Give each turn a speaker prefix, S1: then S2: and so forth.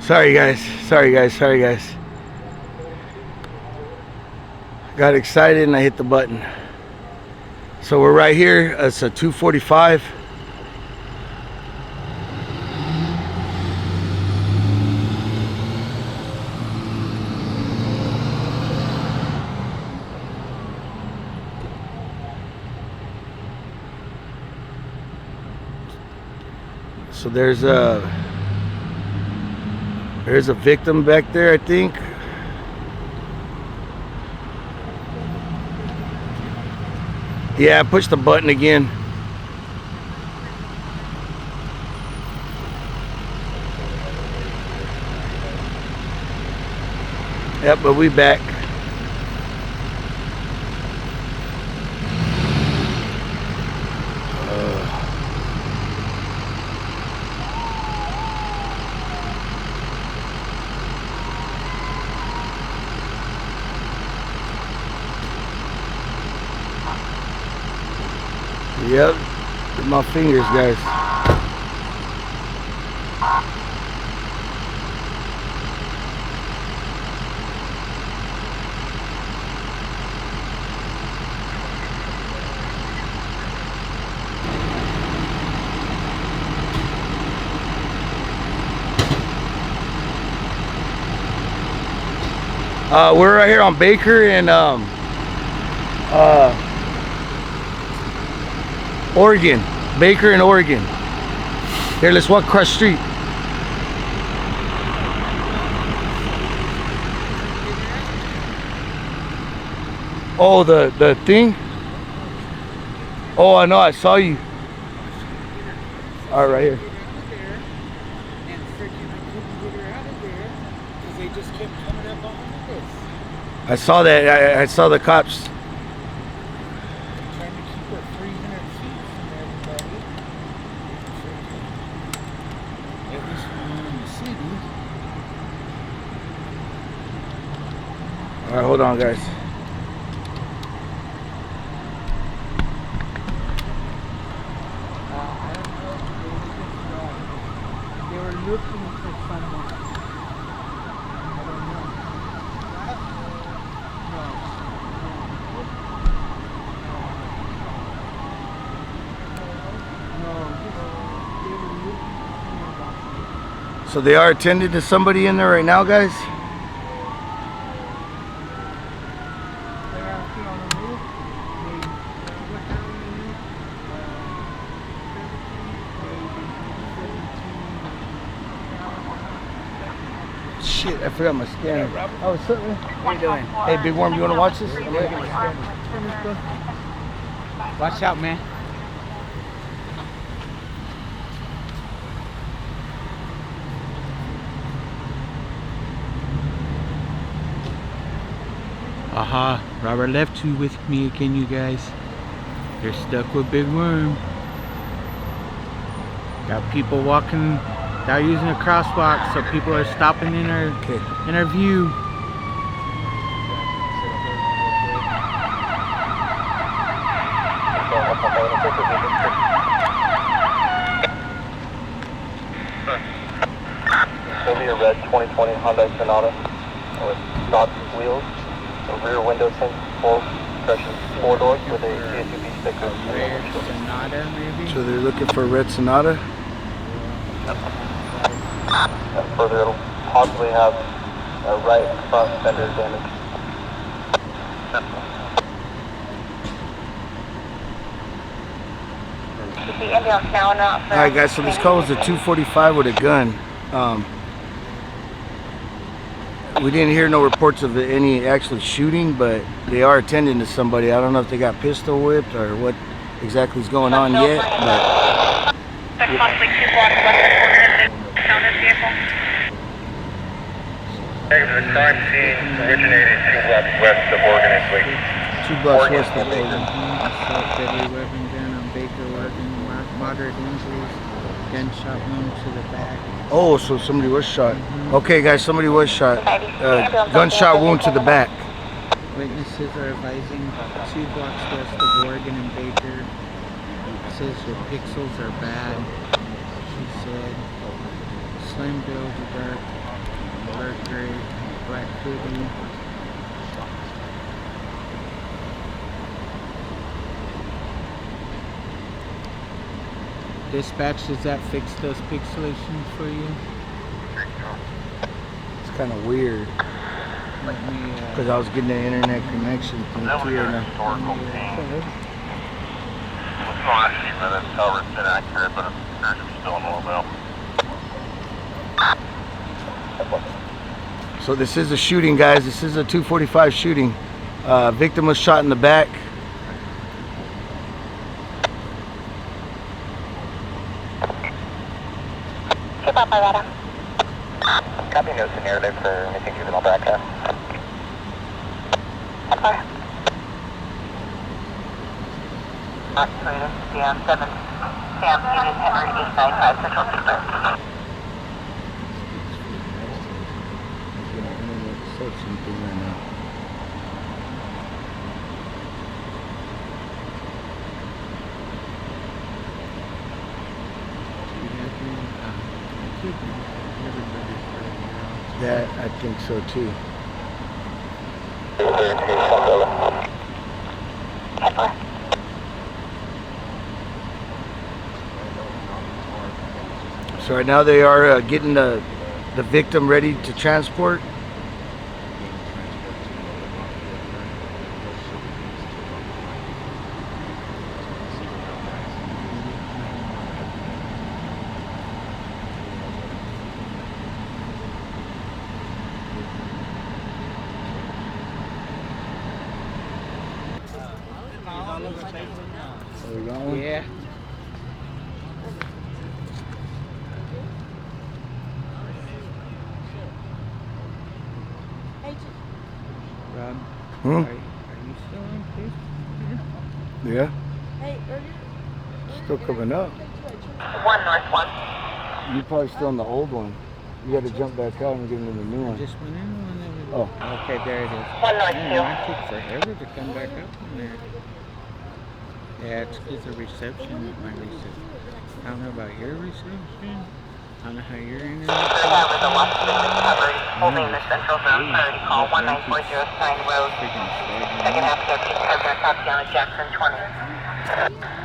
S1: Sorry guys. Got excited and I hit the button. So we're right here. It's a 245. So there's a victim back there, I think. Yeah, I pushed the button again. Yep, but we back. Yep, with my fingers, guys. We're right here on Baker and Oregon. Baker and Oregon. Here, let's walk across the street. Oh, the thing? Oh, I know, I saw you. All right, right here. I saw that. I saw the cops. All right, hold on, guys.
S2: They were looking for someone. I don't know.
S1: So they are attending to somebody in there right now, guys? Shit, I forgot my scanner. Oh, what's up, man?
S2: What are you doing?
S1: Hey, Big Worm, you want to watch this?
S2: Watch out, man. Aha, Robert left you with me again, you guys. You're stuck with Big Worm. Got people walking, they're using a crosswalk, so people are stopping in our view.
S3: It'll be a red 2020 Hyundai Sonata with stock wheels, a rear window tint, full compression, 4-door with a CSUV sticker.
S2: Sonata, maybe?
S1: So they're looking for a red Sonata?
S3: And further, it'll possibly have a right front fender damage.
S1: Alright guys, so this car was a 245 with a gun. We didn't hear no reports of any actual shooting, but they are attending to somebody. I don't know if they got pistol whipped or what exactly is going on yet, but
S3: The crime scene originated 2 blocks west of Oregon and Wake.
S1: 2 blocks west of Oregon.
S2: Assault, deadly weapon gun on Baker, Oregon. Moderate injuries. Gunshot wound to the back.
S1: Oh, so somebody was shot. Okay guys, somebody was shot. Gunshot wound to the back.
S2: Witnesses are advising 2 blocks west of Oregon and Baker. It says your pixels are bad. She said, slim build, dark color gray, black hoodie. Dispatch, does that fix those pixelations for you?
S1: It's kind of weird
S2: Let me,
S1: because I was getting an internet connection through here now.
S3: Historical scene. It's not a few minutes, however it's inaccurate, but it appears to be still in Louisville.
S1: So this is a shooting, guys. This is a 245 shooting. Victim was shot in the back.
S3: Copy, no narrative for anything juvenile back.And.
S4: Operator, Sam 7, Sam Unit Henry 895 Central Square.
S1: Searching thing right now. That I think so too. So right now they are getting the victim ready to transport. There we go.
S2: Yeah. Rob,
S1: Hmm?
S2: are you still on Facebook?
S1: Yeah. Still coming up.
S4: 1 North 1.
S1: You're probably still on the old one. You got to jump back out and get into the new
S2: I
S1: one.
S2: just went in one that was...
S1: Oh.
S2: Okay, there it is.
S4: 1 North
S2: Man,
S4: 2.
S2: mine took forever to come back up in there. Yeah, it's because of reception at my reception. I don't know about your reception. I don't know how you're in it.
S4: That was a lost recovery. Holding the central zone. Priority call 19409 Road.
S2: Freaking slow.
S4: Second half deputy President Tatiana Jackson 20.